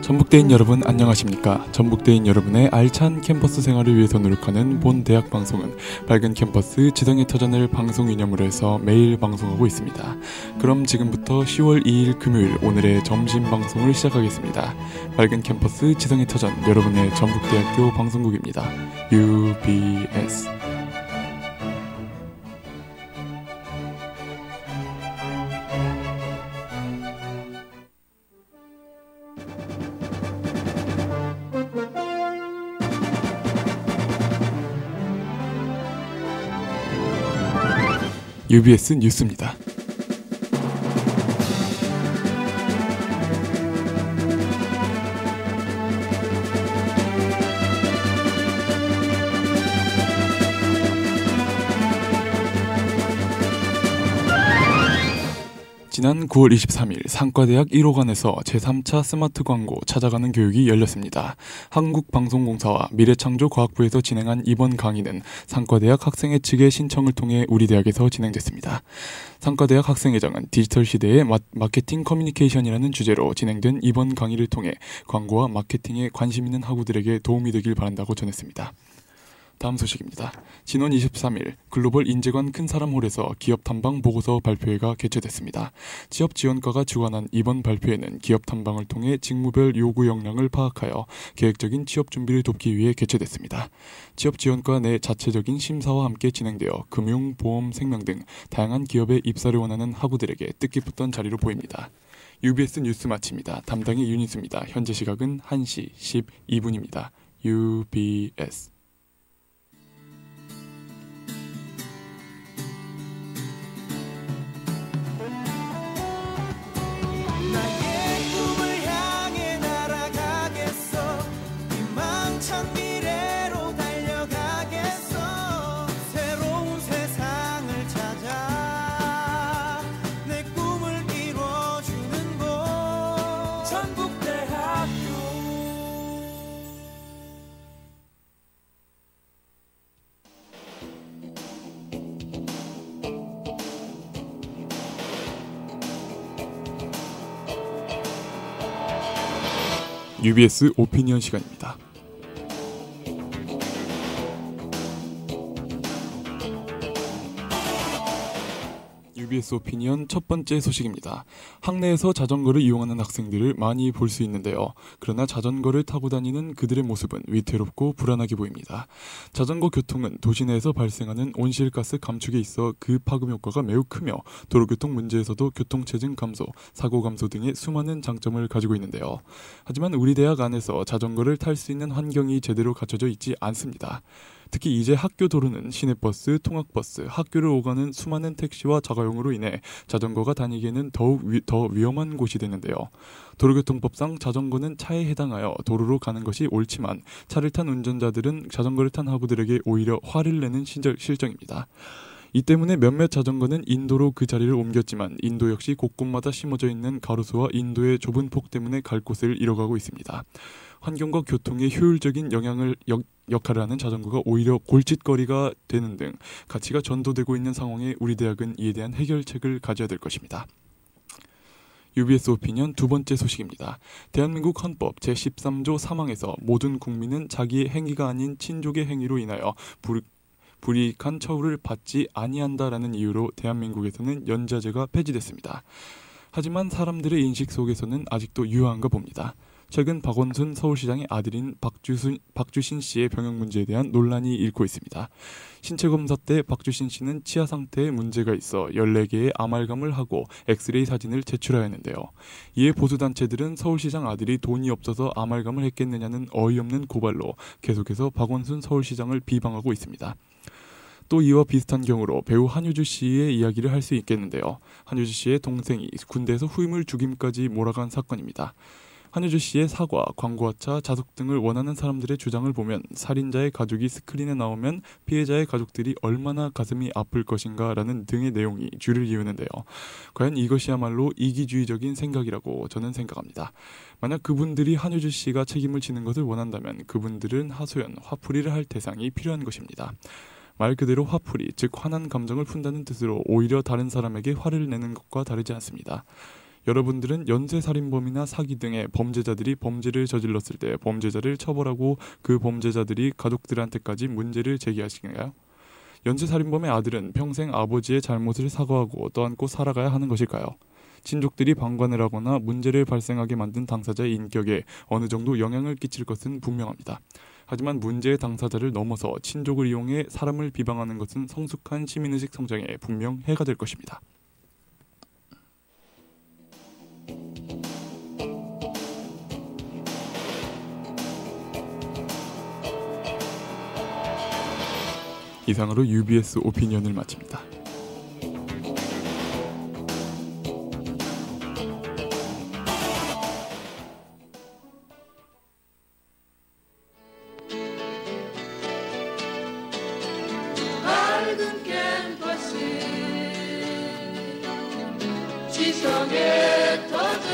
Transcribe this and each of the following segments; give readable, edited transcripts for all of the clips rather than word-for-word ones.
전북대인 여러분 안녕하십니까. 전북대인 여러분의 알찬 캠퍼스 생활을 위해서 노력하는 본 대학 방송은 밝은 캠퍼스 지성의 터전을 방송 이념으로 해서 매일 방송하고 있습니다. 그럼 지금부터 10월 2일 금요일 오늘의 점심 방송을 시작하겠습니다. 밝은 캠퍼스 지성의 터전 여러분의 전북대학교 방송국입니다. UBS. UBS 뉴스입니다. 지난 9월 23일 상과대학 1호관에서 제3차 스마트 광고 찾아가는 교육이 열렸습니다. 한국방송공사와 미래창조과학부에서 진행한 이번 강의는 상과대학 학생회 측의 신청을 통해 우리 대학에서 진행됐습니다. 상과대학 학생회장은 디지털 시대의 마케팅 커뮤니케이션이라는 주제로 진행된 이번 강의를 통해 광고와 마케팅에 관심 있는 학우들에게 도움이 되길 바란다고 전했습니다. 다음 소식입니다. 지난 23일 글로벌 인재관 큰사람홀에서 기업탐방 보고서 발표회가 개최됐습니다. 취업지원과가 주관한 이번 발표회는 기업탐방을 통해 직무별 요구 역량을 파악하여 계획적인 취업 준비를 돕기 위해 개최됐습니다. 취업지원과 내 자체적인 심사와 함께 진행되어 금융, 보험, 생명 등 다양한 기업에 입사를 원하는 학우들에게 뜻깊었던 자리로 보입니다. UBS 뉴스 마칩니다. 담당의 윤희수입니다. 현재 시각은 1시 12분입니다. UBS. UBS 오피니언 시간입니다. UBS 오피니언 첫 번째 소식입니다. 학내에서 자전거를 이용하는 학생들을 많이 볼 수 있는데요. 그러나 자전거를 타고 다니는 그들의 모습은 위태롭고 불안하게 보입니다. 자전거 교통은 도시 내에서 발생하는 온실가스 감축에 있어 그 파급 효과가 매우 크며 도로교통 문제에서도 교통체증 감소, 사고 감소 등의 수많은 장점을 가지고 있는데요. 하지만 우리 대학 안에서 자전거를 탈 수 있는 환경이 제대로 갖춰져 있지 않습니다. 특히 이제 학교 도로는 시내버스, 통학버스, 학교를 오가는 수많은 택시와 자가용으로 인해 자전거가 다니기에는 더욱 더 위험한 곳이 되는데요. 도로교통법상 자전거는 차에 해당하여 도로로 가는 것이 옳지만 차를 탄 운전자들은 자전거를 탄 학우들에게 오히려 화를 내는 실정입니다. 이 때문에 몇몇 자전거는 인도로 그 자리를 옮겼지만 인도 역시 곳곳마다 심어져 있는 가로수와 인도의 좁은 폭 때문에 갈 곳을 잃어가고 있습니다. 환경과 교통에 효율적인 역할을 하는 자전거가 오히려 골칫거리가 되는 등 가치가 전도되고 있는 상황에 우리 대학은 이에 대한 해결책을 가져야 될 것입니다. UBS 오피니언 두 번째 소식입니다. 대한민국 헌법 제13조 3항에서 모든 국민은 자기의 행위가 아닌 친족의 행위로 인하여 불이익한 처우를 받지 아니한다라는 이유로 대한민국에서는 연좌제가 폐지됐습니다. 하지만 사람들의 인식 속에서는 아직도 유효한가 봅니다. 최근 박원순 서울시장의 아들인 박주신 씨의 병역 문제에 대한 논란이 일고 있습니다. 신체검사 때 박주신 씨는 치아 상태에 문제가 있어 14개의 아말감을 하고 엑스레이 사진을 제출하였는데요. 이에 보수단체들은 서울시장 아들이 돈이 없어서 아말감을 했겠느냐는 어이없는 고발로 계속해서 박원순 서울시장을 비방하고 있습니다. 또 이와 비슷한 경우로 배우 한효주 씨의 이야기를 할 수 있겠는데요. 한효주 씨의 동생이 군대에서 후임을 죽임까지 몰아간 사건입니다. 한효주 씨의 사과, 광고하차, 자숙 등을 원하는 사람들의 주장을 보면 살인자의 가족이 스크린에 나오면 피해자의 가족들이 얼마나 가슴이 아플 것인가라는 등의 내용이 줄을 이루는데요. 과연 이것이야말로 이기주의적인 생각이라고 저는 생각합니다. 만약 그분들이 한효주 씨가 책임을 지는 것을 원한다면 그분들은 하소연, 화풀이를 할 대상이 필요한 것입니다. 말 그대로 화풀이, 즉 화난 감정을 푼다는 뜻으로 오히려 다른 사람에게 화를 내는 것과 다르지 않습니다. 여러분들은 연쇄살인범이나 사기 등의 범죄자들이 범죄를 저질렀을 때 범죄자를 처벌하고 그 범죄자들이 가족들한테까지 문제를 제기하시나요? 연쇄살인범의 아들은 평생 아버지의 잘못을 사과하고 떠안고 살아가야 하는 것일까요? 친족들이 방관을 하거나 문제를 발생하게 만든 당사자의 인격에 어느 정도 영향을 끼칠 것은 분명합니다. 하지만 문제의 당사자를 넘어서 친족을 이용해 사람을 비방하는 것은 성숙한 시민의식 성장에 분명 해가 될 것입니다. 이상으로 UBS 오피니언을 마칩니다. 밝은 캠퍼스 지성에 터져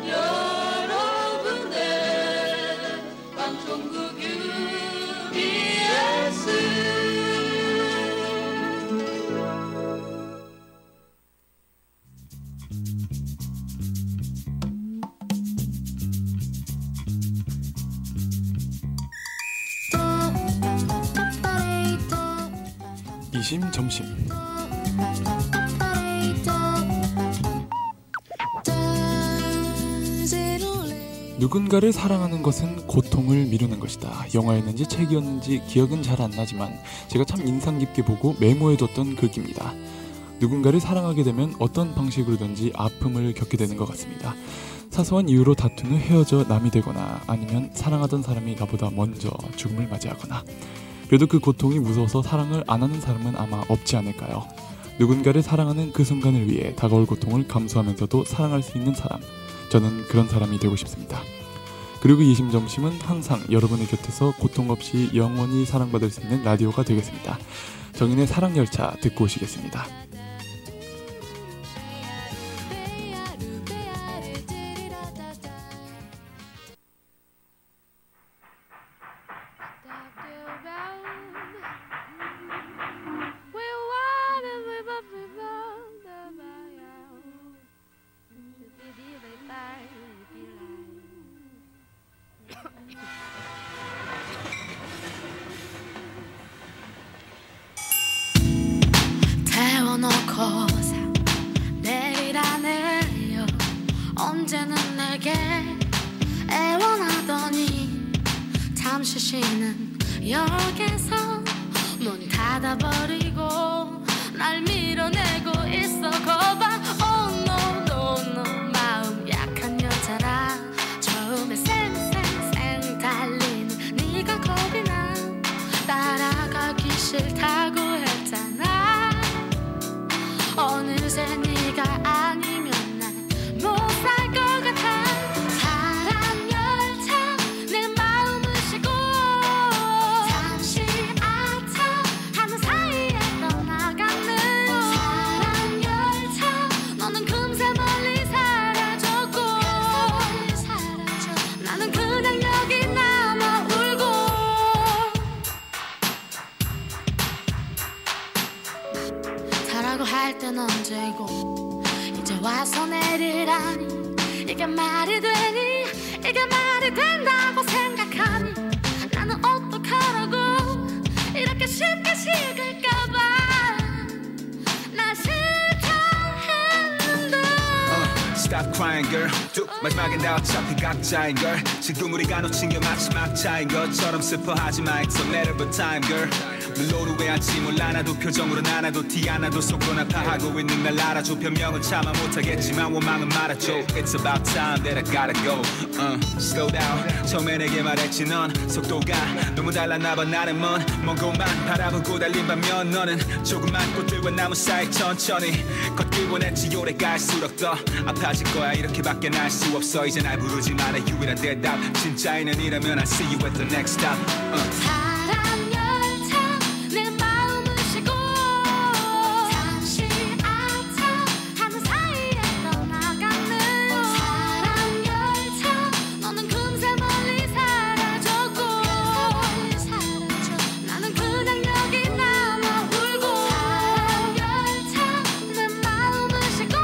여러분의 방송국 UBS 이심 점심. 누군가를 사랑하는 것은 고통을 미루는 것이다. 영화였는지 책이었는지 기억은 잘 안 나지만 제가 참 인상 깊게 보고 메모해뒀던 글귀입니다. 누군가를 사랑하게 되면 어떤 방식으로든지 아픔을 겪게 되는 것 같습니다. 사소한 이유로 다툰 후 헤어져 남이 되거나 아니면 사랑하던 사람이 나보다 먼저 죽음을 맞이하거나 그래도 그 고통이 무서워서 사랑을 안 하는 사람은 아마 없지 않을까요? 누군가를 사랑하는 그 순간을 위해 다가올 고통을 감수하면서도 사랑할 수 있는 사람, 저는 그런 사람이 되고 싶습니다. 그리고 이심점심은 항상 여러분의 곁에서 고통 없이 영원히 사랑받을 수 있는 라디오가 되겠습니다. 정인의 사랑열차 듣고 오시겠습니다. 태워놓고서 내리라네요. 언제는 내게 애원하더니 잠시 쉬는 역에서 문 닫아버리고 날 밀어내고 있어. 거봐 oh no no no 마음 약한 여자라 처음에 쌩쌩쌩 달리는 네가 겁이 나. 따라가기 싫다고 했잖아. 어느새 네가 아니면 난 못 살 것 같아. 사랑열차 내 마음을 쉬고 잠시 아차하는 사이에 떠나갔네요. 사랑열차 너는 금세 멀리 사라졌고 나는 그냥 여기 남아 울고. 타라고 할 땐 언제고 이제 와서 내리라니. 이게 말이 되니? 이게 말이 된다고 생각하니 나는 어떡하라고 이렇게 쉽게 식을까봐 나 싫다 했는데. Stop crying girl. 뚝 마지막에 나 어차피 각자인 걸. 지금 우리가 놓친 게 마지막 차인 것처럼 슬퍼하지 마. It's a matter of time girl. 물론 후회할지 몰라. 나도 표정으로 나나도 티 안 나도 속으로 아파하고 있는 날 알아줘. 변명은 차마 못하겠지만 원망은 말아줘. It's about time that I gotta go. Slow down. 처음에 내게 말했지 넌 속도가 너무 달랐나봐. 나는 먼 곳만 바라보고 달린 반면 너는 조그만 꽃들과 나무 사이 천천히 걷길 원했지. 오래 갈수록 더 아파질 거야. 이렇게밖에 날 수 없어. 이제 날 부르지 마라. 유일한 대답 진짜인 아니라면 I'll see you at the next stop. 사랑열차 내 마음을 쉬고 잠시 아차하는 사이에 떠나갔네요. 사랑열차 너는 금세 멀리 사라졌고 나는 그냥 여기 남아 울고. 사랑열차 내 마음을 쉬고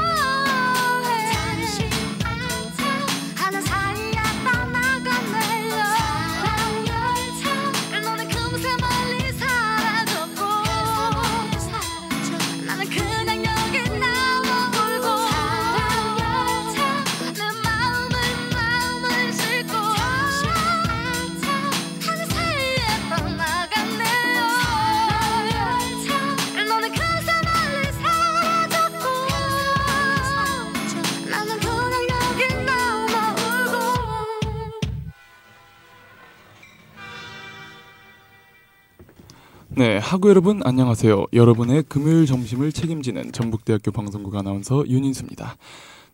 네, 학우 여러분 안녕하세요. 여러분의 금요일 점심을 책임지는 전북대학교 방송국 아나운서 윤인수입니다.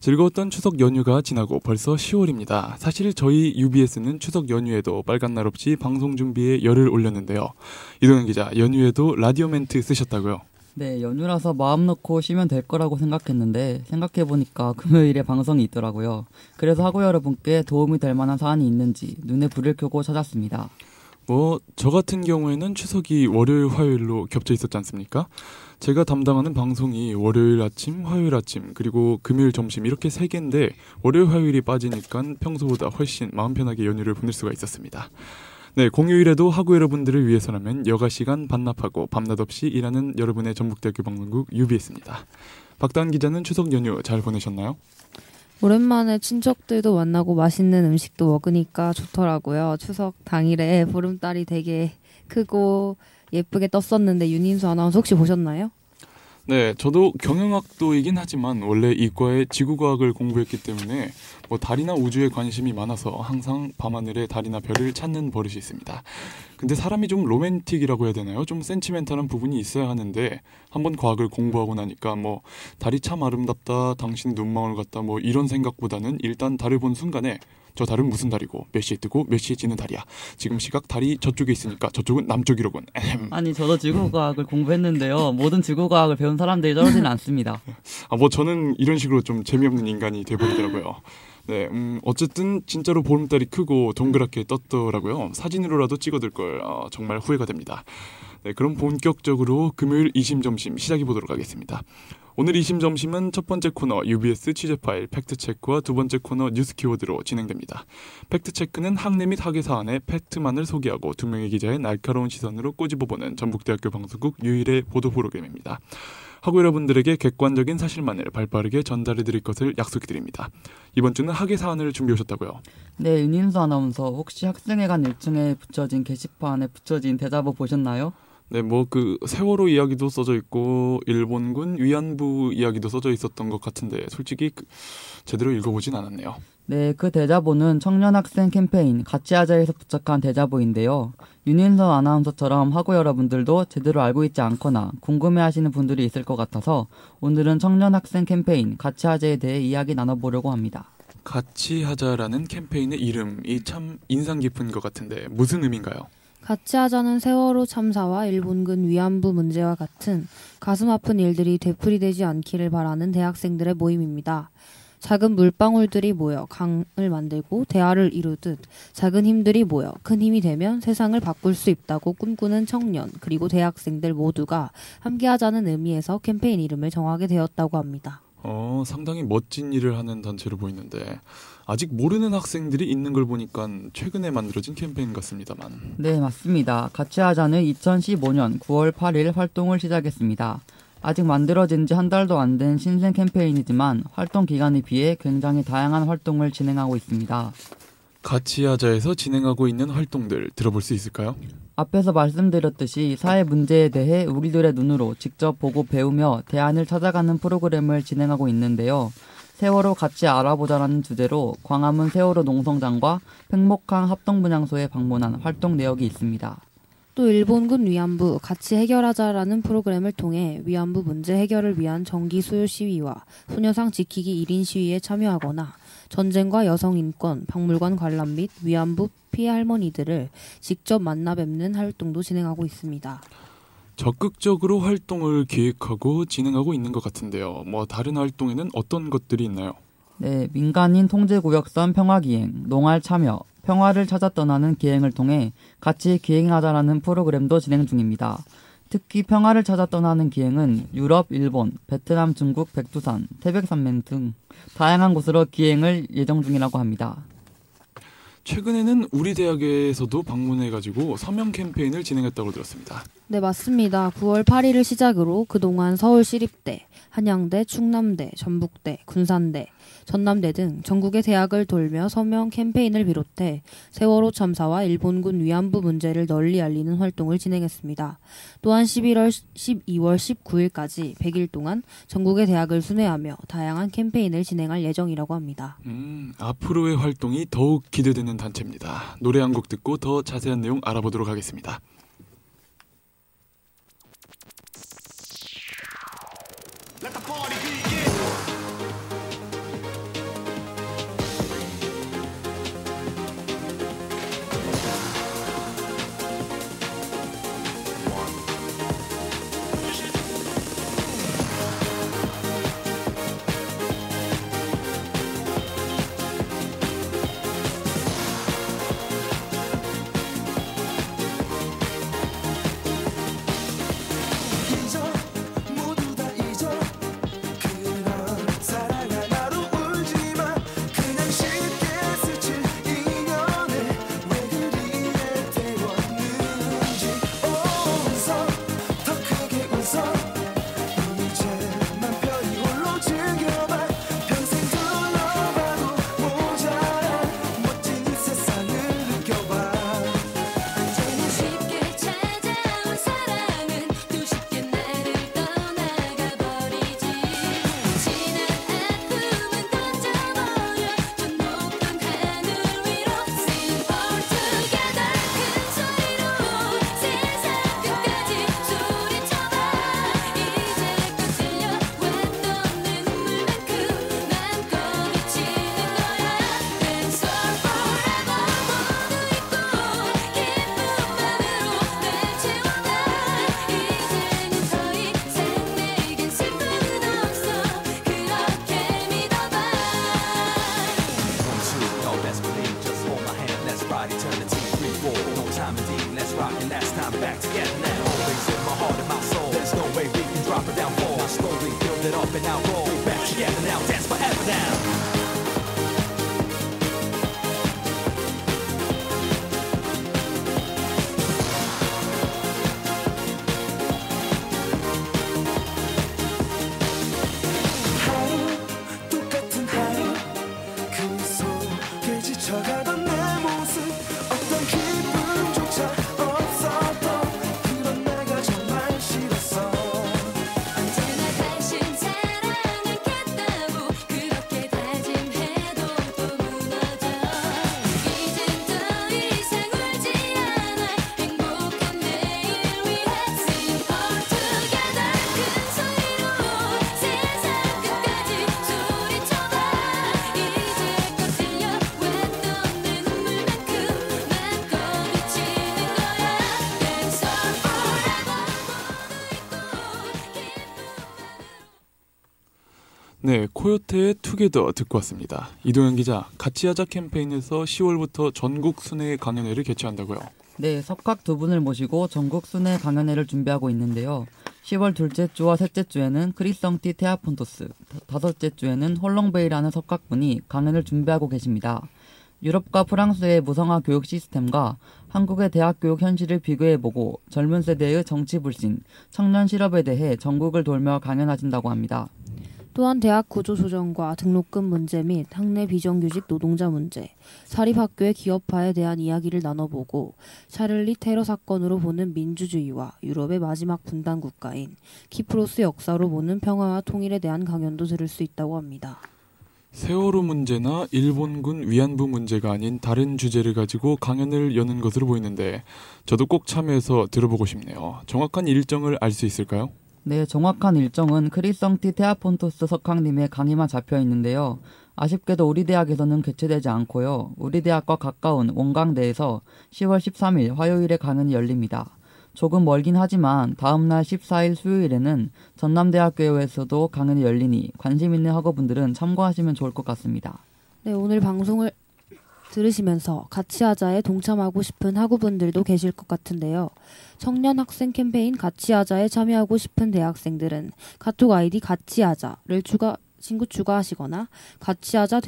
즐거웠던 추석 연휴가 지나고 벌써 10월입니다. 사실 저희 UBS는 추석 연휴에도 빨간 날 없이 방송 준비에 열을 올렸는데요. 이동현 기자, 연휴에도 라디오 멘트 쓰셨다고요? 네, 연휴라서 마음 놓고 쉬면 될 거라고 생각했는데 생각해보니까 금요일에 방송이 있더라고요. 그래서 학우 여러분께 도움이 될 만한 사안이 있는지 눈에 불을 켜고 찾았습니다. 저 같은 경우에는 추석이 월요일, 화요일로 겹쳐 있었지 않습니까? 제가 담당하는 방송이 월요일 아침, 화요일 아침, 그리고 금요일 점심 이렇게 3개인데 월요일, 화요일이 빠지니까 평소보다 훨씬 마음 편하게 연휴를 보낼 수가 있었습니다. 네, 공휴일에도 학우 여러분들을 위해서라면 여가 시간 반납하고 밤낮 없이 일하는 여러분의 전북대학교 방송국 UBS입니다. 박다은 기자는 추석 연휴 잘 보내셨나요? 오랜만에 친척들도 만나고 맛있는 음식도 먹으니까 좋더라고요. 추석 당일에 보름달이 되게 크고 예쁘게 떴었는데 윤인수 아나운서 혹시 보셨나요? 네, 저도 경영학도이긴 하지만 원래 이과에 지구과학을 공부했기 때문에 달이나 우주에 관심이 많아서 항상 밤하늘에 달이나 별을 찾는 버릇이 있습니다. 근데 사람이 좀 로맨틱이라고 해야 되나요? 좀 센치멘탈한 부분이 있어야 하는데 한번 과학을 공부하고 나니까 달이 참 아름답다, 당신의 눈망울 같다 이런 생각보다는 일단 달을 본 순간에 저 달은 무슨 달이고 몇 시에 뜨고 몇 시에 지는 달이야. 지금 시각 달이 저쪽에 있으니까 저쪽은 남쪽이로군. 아니, 저도 지구과학을 공부했는데요. 모든 지구과학을 배운 사람들이 저러지는 않습니다. 저는 이런 식으로 좀 재미없는 인간이 돼버리더라고요. 네, 어쨌든 진짜로 보름달이 크고 동그랗게 떴더라고요. 사진으로라도 찍어둘 걸 정말 후회가 됩니다. 네, 그럼 본격적으로 금요일 이심점심 시작해보도록 하겠습니다. 오늘 이심점심은 첫 번째 코너 UBS 취재파일 팩트체크와 두 번째 코너 뉴스 키워드로 진행됩니다. 팩트체크는 학내 및 학예 사안의 팩트만을 소개하고 두 명의 기자의 날카로운 시선으로 꼬집어보는 전북대학교 방송국 유일의 보도 프로그램입니다. 학우 여러분들에게 객관적인 사실만을 발빠르게 전달해드릴 것을 약속드립니다. 이번 주는 학예 사안을 준비하셨다고요? 네, 윤인수 아나운서 혹시 학생회관 1층에 붙여진 게시판에 붙여진 대자보 보셨나요? 네, 세월호 이야기도 써져 있고 일본군 위안부 이야기도 써져 있었던 것 같은데 솔직히 제대로 읽어보진 않았네요. 네, 그 대자보는 청년학생 캠페인 같이하자에서 부착한 대자보인데요. 윤인선 아나운서처럼 학우 여러분들도 제대로 알고 있지 않거나 궁금해하시는 분들이 있을 것 같아서 오늘은 청년학생 캠페인 같이하자에 대해 이야기 나눠보려고 합니다. 같이하자라는 캠페인의 이름이 참 인상 깊은 것 같은데 무슨 의미인가요? 같이하자는 세월호 참사와 일본군 위안부 문제와 같은 가슴 아픈 일들이 되풀이되지 않기를 바라는 대학생들의 모임입니다. 작은 물방울들이 모여 강을 만들고 대화를 이루듯 작은 힘들이 모여 큰 힘이 되면 세상을 바꿀 수 있다고 꿈꾸는 청년 그리고 대학생들 모두가 함께하자는 의미에서 캠페인 이름을 정하게 되었다고 합니다. 상당히 멋진 일을 하는 단체로 보이는데 아직 모르는 학생들이 있는 걸 보니까 최근에 만들어진 캠페인 같습니다만. 네, 맞습니다. 같이하자는 2015년 9월 8일 활동을 시작했습니다. 아직 만들어진 지 한 달도 안 된 신생 캠페인이지만 활동 기간에 비해 굉장히 다양한 활동을 진행하고 있습니다. 같이하자에서 진행하고 있는 활동들 들어볼 수 있을까요? 앞에서 말씀드렸듯이 사회 문제에 대해 우리들의 눈으로 직접 보고 배우며 대안을 찾아가는 프로그램을 진행하고 있는데요. 세월호 같이 알아보자라는 주제로 광화문 세월호 농성장과 팽목항 합동분향소에 방문한 활동 내역이 있습니다. 또 일본군 위안부 같이 해결하자라는 프로그램을 통해 위안부 문제 해결을 위한 정기 수요 시위와 소녀상 지키기 1인 시위에 참여하거나 전쟁과 여성인권, 박물관 관람 및 위안부 피해 할머니들을 직접 만나 뵙는 활동도 진행하고 있습니다. 적극적으로 활동을 기획하고 진행하고 있는 것 같은데요. 다른 활동에는 어떤 것들이 있나요? 네, 민간인 통제구역선 평화기행, 농활 참여, 평화를 찾아 떠나는 기행을 통해 같이 기행하자라는 프로그램도 진행 중입니다. 특히 평화를 찾아 떠나는 기행은 유럽, 일본, 베트남, 중국, 백두산, 태백산맥 등 다양한 곳으로 기행을 예정 중이라고 합니다. 최근에는 우리 대학에서도 방문해가지고 서명 캠페인을 진행했다고 들었습니다. 네, 맞습니다. 9월 8일을 시작으로 그동안 서울시립대, 한양대, 충남대, 전북대, 군산대, 전남대 등 전국의 대학을 돌며 서명 캠페인을 비롯해 세월호 참사와 일본군 위안부 문제를 널리 알리는 활동을 진행했습니다. 또한 12월 19일까지 100일 동안 전국의 대학을 순회하며 다양한 캠페인을 진행할 예정이라고 합니다. 앞으로의 활동이 더욱 기대되는 단체입니다. 노래 한 곡 듣고 더 자세한 내용 알아보도록 하겠습니다. together now, dance forever now. 네, 코요태의 투게더 듣고 왔습니다. 이동현 기자, 같이 하자 캠페인에서 10월부터 전국 순회 강연회를 개최한다고요? 네, 석학 두 분을 모시고 전국 순회 강연회를 준비하고 있는데요. 10월 둘째 주와 셋째 주에는 크리성티 테아폰토스, 다섯째 주에는 홀롱베이라는 석학분이 강연을 준비하고 계십니다. 유럽과 프랑스의 무성화 교육 시스템과 한국의 대학 교육 현실을 비교해보고 젊은 세대의 정치 불신, 청년 실업에 대해 전국을 돌며 강연하신다고 합니다. 또한 대학 구조 조정과 등록금 문제 및 학내 비정규직 노동자 문제, 사립학교의 기업화에 대한 이야기를 나눠보고 샤를리 테러 사건으로 보는 민주주의와 유럽의 마지막 분단 국가인 키프로스 역사로 보는 평화와 통일에 대한 강연도 들을 수 있다고 합니다. 세월호 문제나 일본군 위안부 문제가 아닌 다른 주제를 가지고 강연을 여는 것으로 보이는데 저도 꼭 참여해서 들어보고 싶네요. 정확한 일정을 알 수 있을까요? 네, 정확한 일정은 크리성티 테아폰토스 석학님의 강의만 잡혀 있는데요. 아쉽게도 우리 대학에서는 개최되지 않고요. 우리 대학과 가까운 원광대에서 10월 13일 화요일에 강연이 열립니다. 조금 멀긴 하지만 다음날 14일 수요일에는 전남대학교에서도 강연이 열리니 관심 있는 학우분들은 참고하시면 좋을 것 같습니다. 네, 오늘 방송을 들으시면서 같이 하자에 동참하고 싶은 학우분들도 계실 것 같은데요. 청년 학생 캠페인 같이 하자에 참여하고 싶은 대학생들은 카톡 아이디 같이 하자를 친구 추가하시거나 같이 하자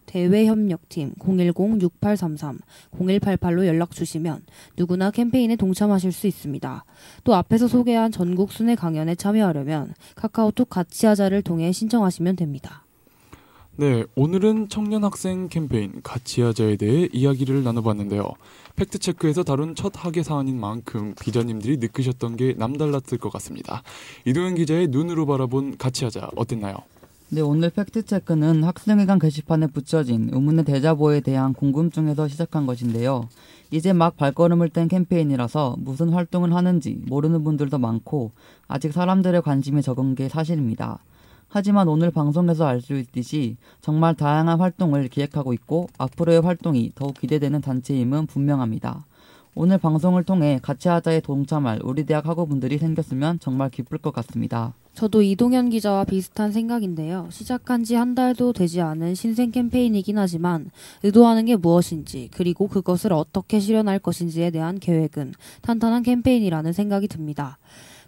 대외협력팀 010-6833-0188로 연락 주시면 누구나 캠페인에 동참하실 수 있습니다. 또 앞에서 소개한 전국 순회 강연에 참여하려면 카카오톡 같이 하자를 통해 신청하시면 됩니다. 네, 오늘은 청년 학생 캠페인 같이 하자에 대해 이야기를 나눠봤는데요. 팩트체크에서 다룬 첫 학예 사안인 만큼 기자님들이 느끼셨던 게 남달랐을 것 같습니다. 이동현 기자의 눈으로 바라본 같이 하자 어땠나요? 네, 오늘 팩트체크는 학생회관 게시판에 붙여진 의문의 대자보에 대한 궁금증에서 시작한 것인데요. 이제 막 발걸음을 뗀 캠페인이라서 무슨 활동을 하는지 모르는 분들도 많고 아직 사람들의 관심이 적은 게 사실입니다. 하지만 오늘 방송에서 알 수 있듯이 정말 다양한 활동을 기획하고 있고 앞으로의 활동이 더욱 기대되는 단체임은 분명합니다. 오늘 방송을 통해 같이 하자에 동참할 우리 대학 학우분들이 생겼으면 정말 기쁠 것 같습니다. 저도 이동현 기자와 비슷한 생각인데요. 시작한 지 한 달도 되지 않은 신생 캠페인이긴 하지만 의도하는 게 무엇인지 그리고 그것을 어떻게 실현할 것인지에 대한 계획은 탄탄한 캠페인이라는 생각이 듭니다.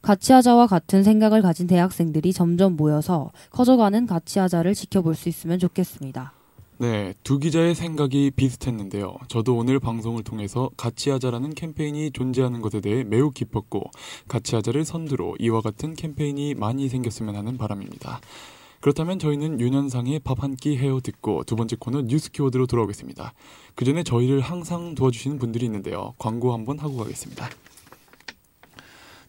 같이 하자와 같은 생각을 가진 대학생들이 점점 모여서 커져가는 같이 하자를 지켜볼 수 있으면 좋겠습니다. 네, 두 기자의 생각이 비슷했는데요. 저도 오늘 방송을 통해서 같이 하자라는 캠페인이 존재하는 것에 대해 매우 기뻤고 같이 하자를 선두로 이와 같은 캠페인이 많이 생겼으면 하는 바람입니다. 그렇다면 저희는 윤현상의 밥 한 끼 해요 듣고 두 번째 코너 뉴스 키워드로 돌아오겠습니다. 그 전에 저희를 항상 도와주시는 분들이 있는데요. 광고 한번 하고 가겠습니다.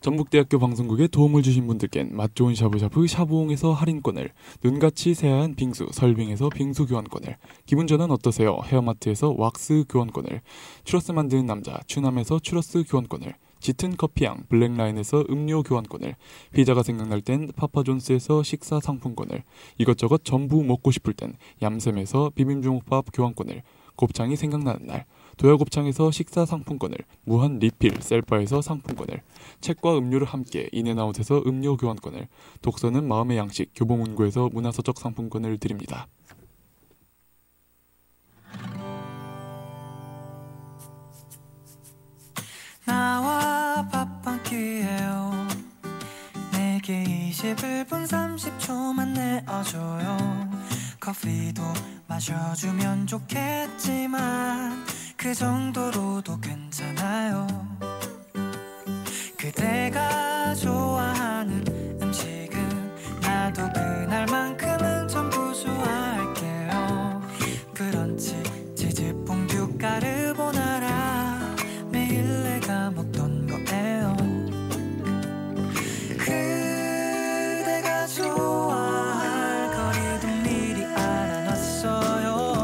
전북대학교 방송국에 도움을 주신 분들께는 맛 좋은 샤브샤브 샤브옹에서 할인권을, 눈같이 새하얀 빙수 설빙에서 빙수 교환권을, 기분 전환 어떠세요? 헤어마트에서 왁스 교환권을, 추러스 만드는 남자 추남에서 추러스 교환권을, 짙은 커피향 블랙라인에서 음료 교환권을, 피자가 생각날 땐 파파존스에서 식사 상품권을, 이것저것 전부 먹고 싶을 땐 얌샘에서 비빔주먹밥 교환권을, 곱창이 생각나는 날 도야곱창에서 식사 상품권을, 무한 리필 셀바에서 상품권을, 책과 음료를 함께 인앤아웃에서 음료 교환권을, 독서는 마음의 양식 교보문고에서 문화서적 상품권을 드립니다. 나와 밥 한 끼 해요. 내게 21분 30초만 내어줘요. 커피도 마셔주면 좋겠지만 그 정도로도 괜찮아요. 그대가 좋아하는 음식은 나도 그날만큼은 전부 좋아할게요. 브런치, 치즈 퐁듀, 까르보나라 매일 내가 먹던 거예요. 그대가 좋아할 거리도 미리 알아놨어요.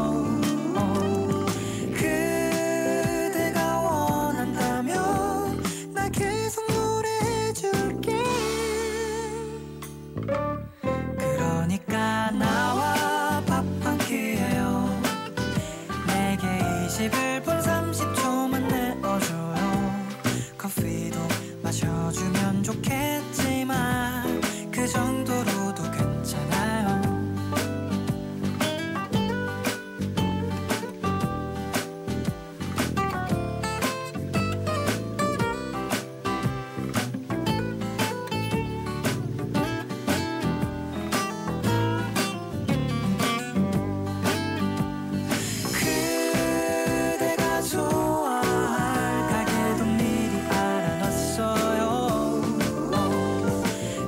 그대가 원한다면 나 계속 노래해줄게. 그러니까 나와 밥 한 끼 해요. 내게 21분 30초만 내어줘요. 커피도 마셔주면 좋겠지만 그 정도로도 괜찮아요. 그대가 좋아할 가게도 미리 알아놨어요.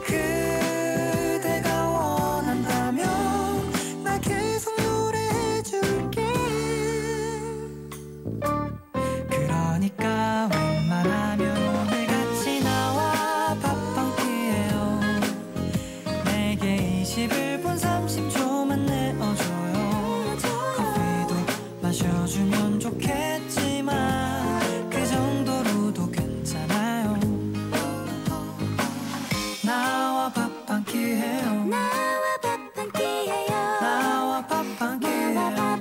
그대가 원한다면 나 계속 노래해줄게. 그러니까 웬만하면 오늘같이 나와 밥 한 끼 해요. 내게 21분 30초만 내어줘요. 커피도 마셔주면 좋겠지만 그 정도로도 괜찮아요. 나와 밥 한 끼 해요. 나와 밥 한 끼 해요. 나와 밥 한 끼 해요.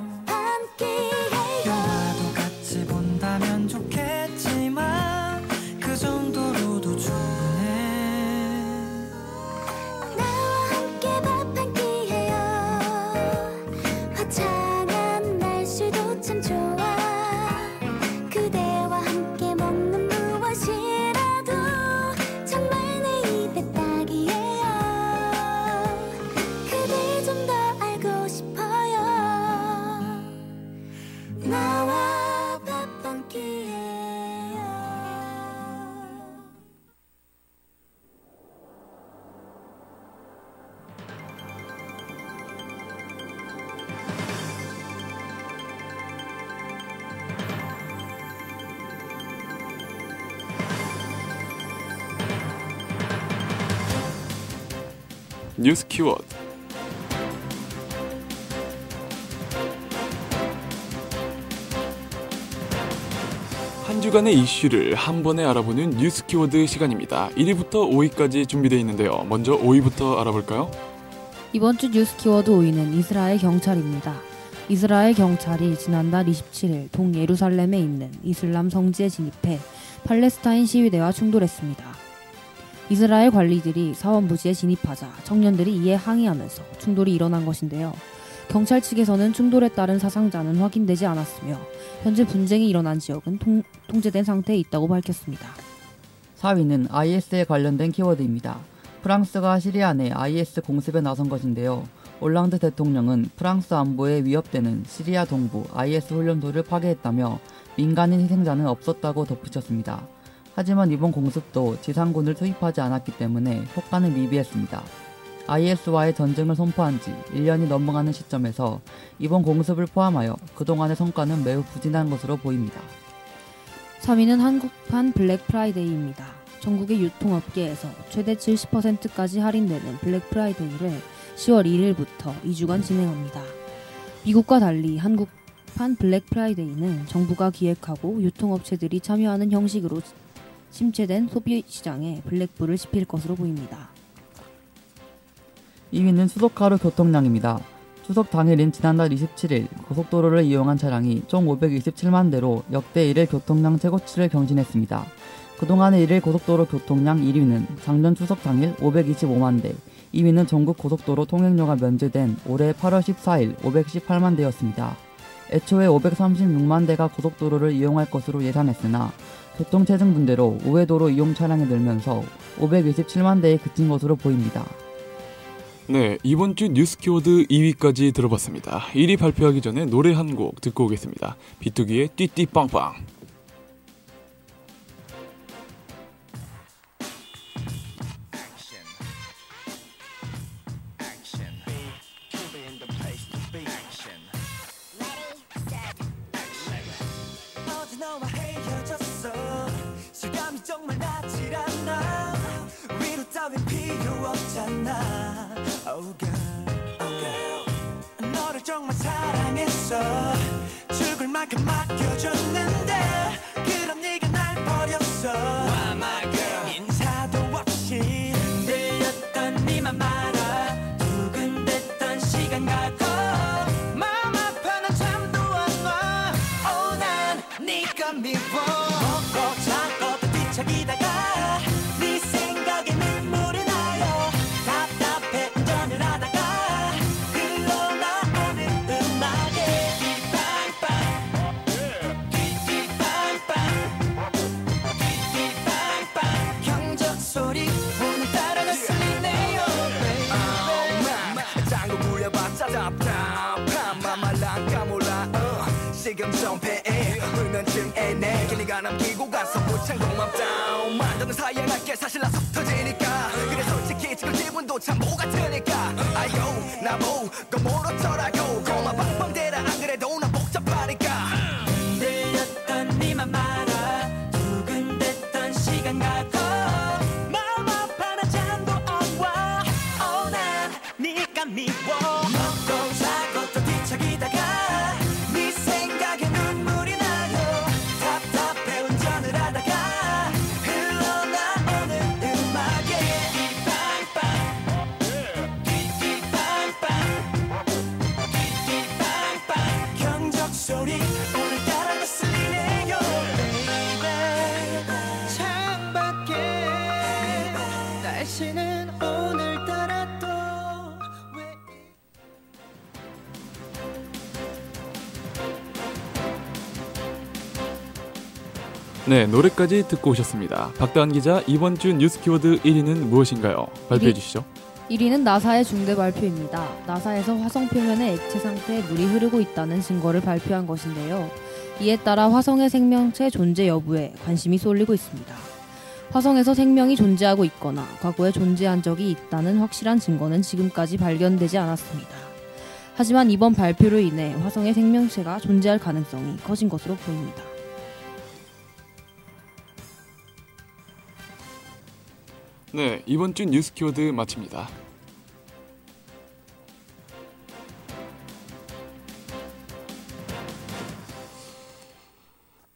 영화도 같이 본다면 좋겠지만 그 정도로도 충분해. 나와 함께 밥 한 끼 해요. 화창한 날씨도 참 좋아. 그대와 함께 먹는 무엇이라도 정말 내 입에 딱이에요. 그대 좀 더 알고 싶어요. 나와 밥 한 끼 해요. 뉴스 키워드. 한 주간의 이슈를 한 번에 알아보는 뉴스 키워드 시간입니다. 1위부터 5위까지 준비되어 있는데요. 먼저 5위부터 알아볼까요? 이번 주 뉴스 키워드 5위는 이스라엘 경찰입니다. 이스라엘 경찰이 지난달 27일 동예루살렘에 있는 이슬람 성지에 진입해 팔레스타인 시위대와 충돌했습니다. 이스라엘 관리들이 사원부지에 진입하자 청년들이 이에 항의하면서 충돌이 일어난 것인데요. 경찰 측에서는 충돌에 따른 사상자는 확인되지 않았으며 현재 분쟁이 일어난 지역은 통제된 상태에 있다고 밝혔습니다. 4위는 IS에 관련된 키워드입니다. 프랑스가 시리아 내 IS 공습에 나선 것인데요. 올랑드 대통령은 프랑스 안보에 위협되는 시리아 동부 IS 훈련소를 파괴했다며 민간인 희생자는 없었다고 덧붙였습니다. 하지만 이번 공습도 지상군을 투입하지 않았기 때문에 효과는 미비했습니다. IS와의 전쟁을 선포한 지 1년이 넘어가는 시점에서 이번 공습을 포함하여 그동안의 성과는 매우 부진한 것으로 보입니다. 3위는 한국판 블랙 프라이데이입니다. 전국의 유통업계에서 최대 70%까지 할인되는 블랙 프라이데이를 10월 1일부터 2주간 진행합니다. 미국과 달리 한국판 블랙 프라이데이는 정부가 기획하고 유통업체들이 참여하는 형식으로 침체된 소비시장에 블랙불을 지필 것으로 보입니다. 2위는 추석하루 교통량입니다. 추석 당일인 지난달 27일 고속도로를 이용한 차량이 총 527만 대로 역대 1일 교통량 최고치를 경신했습니다. 그동안의 1일 고속도로 교통량 1위는 작년 추석 당일 525만 대, 2위는 전국 고속도로 통행료가 면제된 올해 8월 14일 518만 대였습니다. 애초에 536만 대가 고속도로를 이용할 것으로 예상했으나 교통체증 문제로 우회도로 이용 차량이 늘면서 527만 대에 그친 것으로 보입니다. 네, 이번 주 뉴스 키워드 2위까지 들어봤습니다. 1위 발표하기 전에 노래 한 곡 듣고 오겠습니다. 비투기의 띠띠빵빵. 어제 너와 헤어졌어 실감이 정말 나질 않아 위로 따윈 필요 없잖아 Oh girl, oh girl 너를 정말 사랑했어 죽을 만큼 맡겨줬는데 그럼 네가 날 버렸어 Why my girl 인사도 없이 흔들렸던 네만 말아 두근댔던 시간 가고 마음 아파는 잠도 안와 Oh 난 네가 미워 먹고 자고 뒤척이다가 네 생각에 눈물이 나요 답답해 운전을 하다가 흘러나오는 음악에 띠빵빵 띠띠빵빵 경적 소리 오늘따라 더 쓸리네요 짱구 부려봤자 답답한 맘말랑 까몰라 지금 전폐에 불면증에 내 길이가 남기고 가서 무창 고맙다 만드는 사이에 갈게 사실 나서 터지니까 그래 솔직히 지금 기분도 참 뭐 같으니까 아유 나보고 모르더라고 고마 방방대라 안 그래도 난 복잡하니까 흔들렸던 네만 말아 두근댔던 시간 가고 마음 아파나 잠도 안와 Oh 난 네가 미워 먹고 자고 또 뒤척이다가 네 생각에 눈물이 나요 답답해 운전을 하다가 흘러나오는 음악에 띠빵빵 띠띠빵빵 경적 소리 오늘따라 거슬리네요 baby 창밖에 날씨는 오늘따라 또왜 네, 노래까지 듣고 오셨습니다. 박다은 기자, 이번 주 뉴스 키워드 1위는 무엇인가요? 발표해 주시죠. 1위는 나사의 중대 발표입니다. 나사에서 화성 표면에 액체 상태의 물이 흐르고 있다는 증거를 발표한 것인데요. 이에 따라 화성의 생명체 존재 여부에 관심이 쏠리고 있습니다. 화성에서 생명이 존재하고 있거나 과거에 존재한 적이 있다는 확실한 증거는 지금까지 발견되지 않았습니다. 하지만 이번 발표로 인해 화성의 생명체가 존재할 가능성이 커진 것으로 보입니다. 네, 이번 주 뉴스 키워드 마칩니다.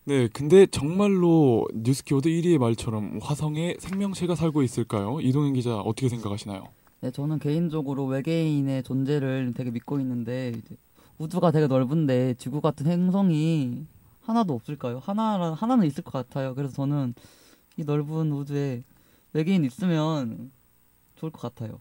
네, 근데 정말로 뉴스 키워드 1위의 말처럼 화성에 생명체가 살고 있을까요? 이동현 기자 어떻게 생각하시나요? 네, 저는 개인적으로 외계인의 존재를 되게 믿고 있는데 이제 우주가 되게 넓은데 지구 같은 행성이 하나도 없을까요? 하나는 있을 것 같아요. 그래서 저는 이 넓은 우주에 외계인 있으면 좋을 것 같아요.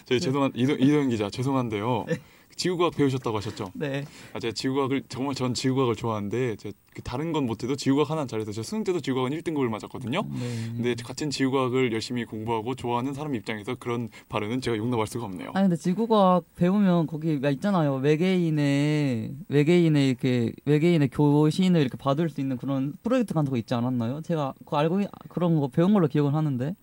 저희 죄송한 이동현 기자 죄송한데요. 네. 지구과학 배우셨다고 하셨죠? 네. 제가 지구과학을 정말 전 지구과학을 좋아하는데 제가 다른 건 못해도 지구과학 하나는 잘해서 저 수능 때도 지구과학은 1등급을 맞았거든요. 네. 근데 같은 지구과학을 열심히 공부하고 좋아하는 사람 입장에서 그런 발언은 제가 용납할 수가 없네요. 아니 근데 지구과학 배우면 거기 있잖아요. 외계인의 교신을 이렇게 받을 수 있는 그런 프로젝트 같은 거 있지 않았나요? 제가 그런 거 배운 걸로 기억을 하는데.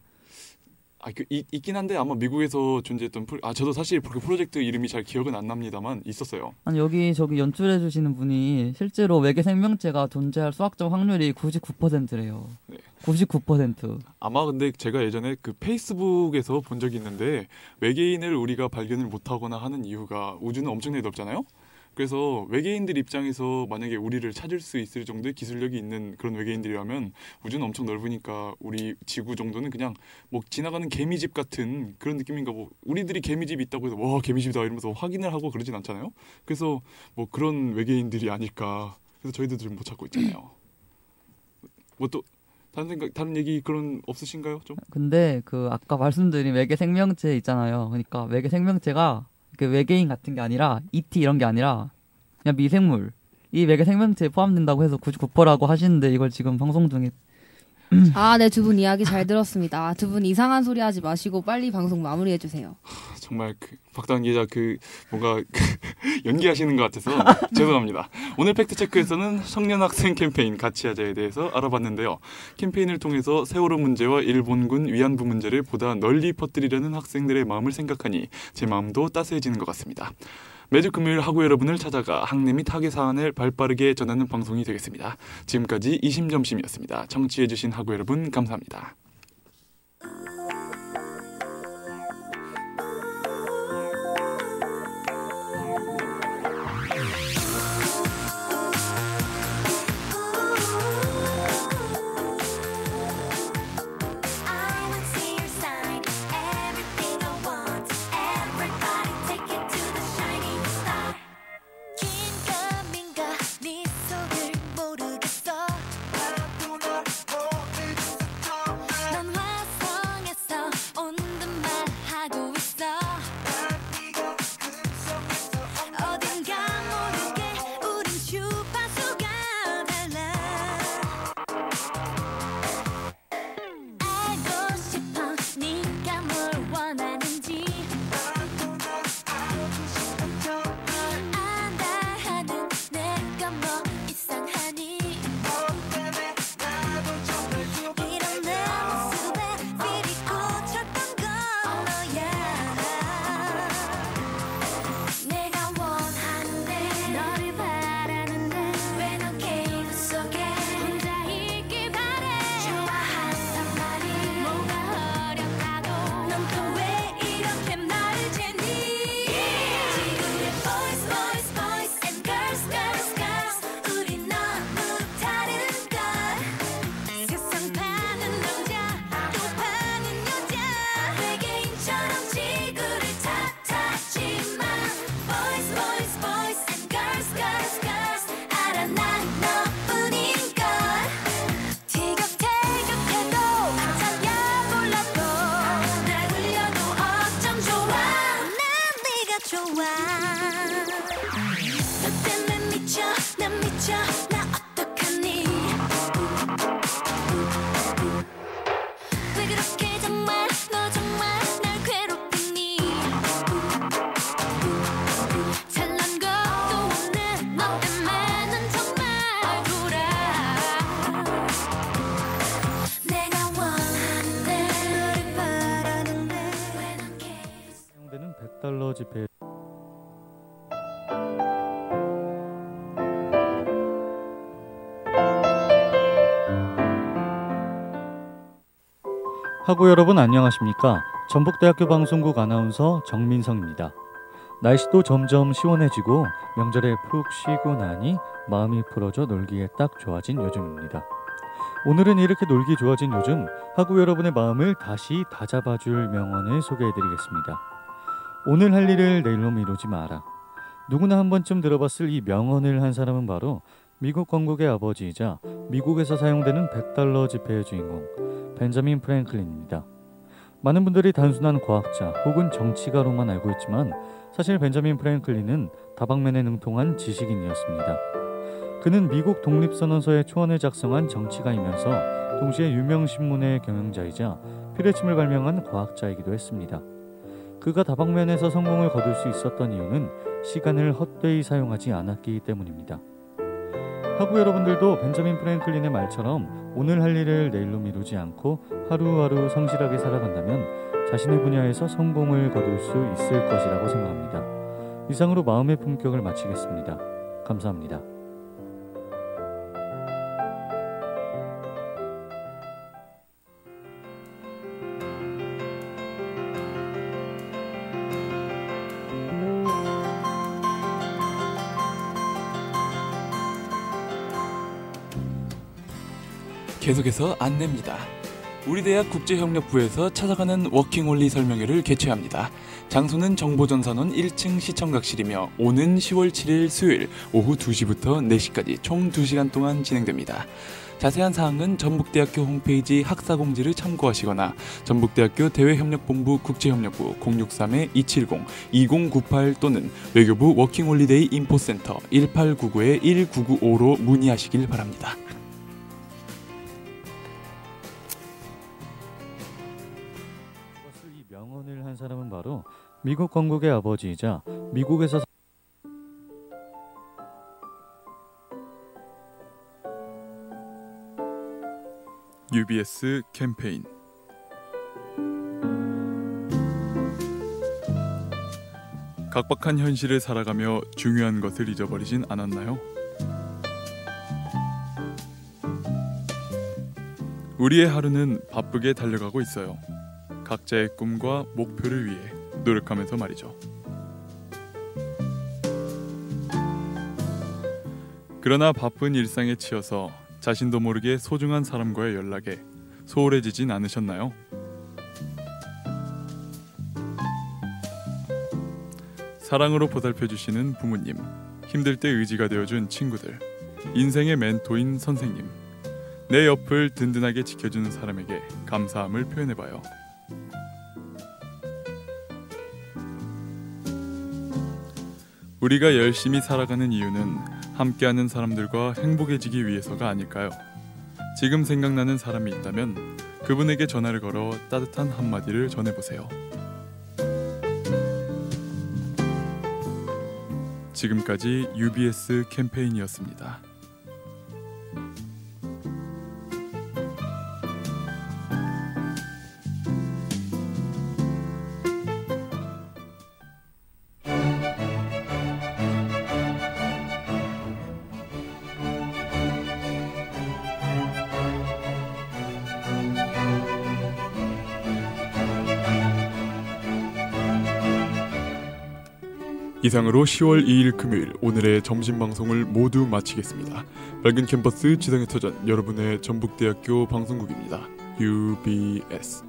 있긴 한데 아마 미국에서 존재했던 저도 사실 그 프로젝트 이름이 잘 기억은 안 납니다만 있었어요. 아니 저기 연출해 주시는 분이 실제로 외계 생명체가 존재할 수학적 확률이 99%래요. 네. 99%. 아마 근데 제가 예전에 그 페이스북에서 본 적이 있는데 외계인을 우리가 발견을 못하거나 하는 이유가 우주는 엄청나게 넓잖아요. 그래서 외계인들 입장에서 만약에 우리를 찾을 수 있을 정도의 기술력이 있는 그런 외계인들이라면 우주는 엄청 넓으니까 우리 지구 정도는 그냥 뭐 지나가는 개미집 같은 그런 느낌인가 뭐 우리들이 개미집이 있다고 해서 와 개미집이다 이러면서 확인을 하고 그러진 않잖아요. 그래서 뭐 그런 외계인들이 아닐까. 그래서 저희도 좀 못 찾고 있잖아요. 뭐 또 다른 얘기 그런 없으신가요? 좀? 근데 그 아까 말씀드린 외계 생명체 있잖아요. 그러니까 외계 생명체가 외계인 같은 게 아니라 ET 이런 게 아니라 그냥 미생물 이 맥의 생명체에 포함된다고 해서 99%라고 하시는데 이걸 지금 방송 중에 네, 두 분 이야기 잘 들었습니다. 두 분 이상한 소리 하지 마시고 빨리 방송 마무리해 주세요. 정말 박다은 기자 뭔가 연기하시는 것 같아서 죄송합니다. 오늘 팩트체크에서는 청년 학생 캠페인 같이 하자에 대해서 알아봤는데요. 캠페인을 통해서 세월호 문제와 일본군 위안부 문제를 보다 널리 퍼뜨리려는 학생들의 마음을 생각하니 제 마음도 따스해지는 것 같습니다. 매주 금요일 학우 여러분을 찾아가 학내 및 학예 사안을 발빠르게 전하는 방송이 되겠습니다. 지금까지 이심점심이었습니다. 청취해주신 학우 여러분 감사합니다. $100 지폐 학우 여러분 안녕하십니까? 전북대학교 방송국 아나운서 정민성입니다. 날씨도 점점 시원해지고 명절에 푹 쉬고 나니 마음이 풀어져 놀기에 딱 좋아진 요즘입니다. 오늘은 이렇게 놀기 좋아진 요즘 학우 여러분의 마음을 다시 다잡아줄 명언을 소개해드리겠습니다. 오늘 할 일을 내일로 미루지 마라. 누구나 한 번쯤 들어봤을 이 명언을 한 사람은 바로 미국 건국의 아버지이자 미국에서 사용되는 $100 지폐의 주인공 벤자민 프랭클린입니다. 많은 분들이 단순한 과학자 혹은 정치가로만 알고 있지만 사실 벤자민 프랭클린은 다방면에 능통한 지식인이었습니다. 그는 미국 독립선언서의 초안을 작성한 정치가이면서 동시에 유명 신문의 경영자이자 피레침을 발명한 과학자이기도 했습니다. 그가 다방면에서 성공을 거둘 수 있었던 이유는 시간을 헛되이 사용하지 않았기 때문입니다. 학우 여러분들도 벤자민 프랭클린의 말처럼 오늘 할 일을 내일로 미루지 않고 하루하루 성실하게 살아간다면 자신의 분야에서 성공을 거둘 수 있을 것이라고 생각합니다. 이상으로 마음의 품격을 마치겠습니다. 감사합니다. 계속해서 안내입니다. 우리 대학 국제협력부에서 찾아가는 워킹홀리 설명회를 개최합니다. 장소는 정보전산원 1층 시청각실이며 오는 10월 7일 수요일 오후 2시부터 4시까지 총 2시간 동안 진행됩니다. 자세한 사항은 전북대학교 홈페이지 학사공지를 참고하시거나 전북대학교 대외협력본부 국제협력부 063-270-2098 또는 외교부 워킹홀리데이 인포센터 1899-1995로 문의하시길 바랍니다. 이 명언을 한 사람은 바로 미국 건국의 아버지이자 미국에서 UBS 캠페인. 각박한 현실을 살아가며 중요한 것을 잊어버리진 않았나요? 우리의 하루는 바쁘게 달려가고 있어요. 각자의 꿈과 목표를 위해 노력하면서 말이죠. 그러나 바쁜 일상에 치여서 자신도 모르게 소중한 사람과의 연락에 소홀해지진 않으셨나요? 사랑으로 보살펴주시는 부모님, 힘들 때 의지가 되어준 친구들, 인생의 멘토인 선생님, 내 옆을 든든하게 지켜주는 사람에게 감사함을 표현해봐요. 우리가 열심히 살아가는 이유는 함께하는 사람들과 행복해지기 위해서가 아닐까요? 지금 생각나는 사람이 있다면 그분에게 전화를 걸어 따뜻한 한마디를 전해보세요. 지금까지 UBS 캠페인이었습니다. 이상으로 10월 2일 금요일 오늘의 점심방송을 모두 마치겠습니다. 밝은 캠퍼스 지상의 터전 여러분의 전북대학교 방송국입니다. UBS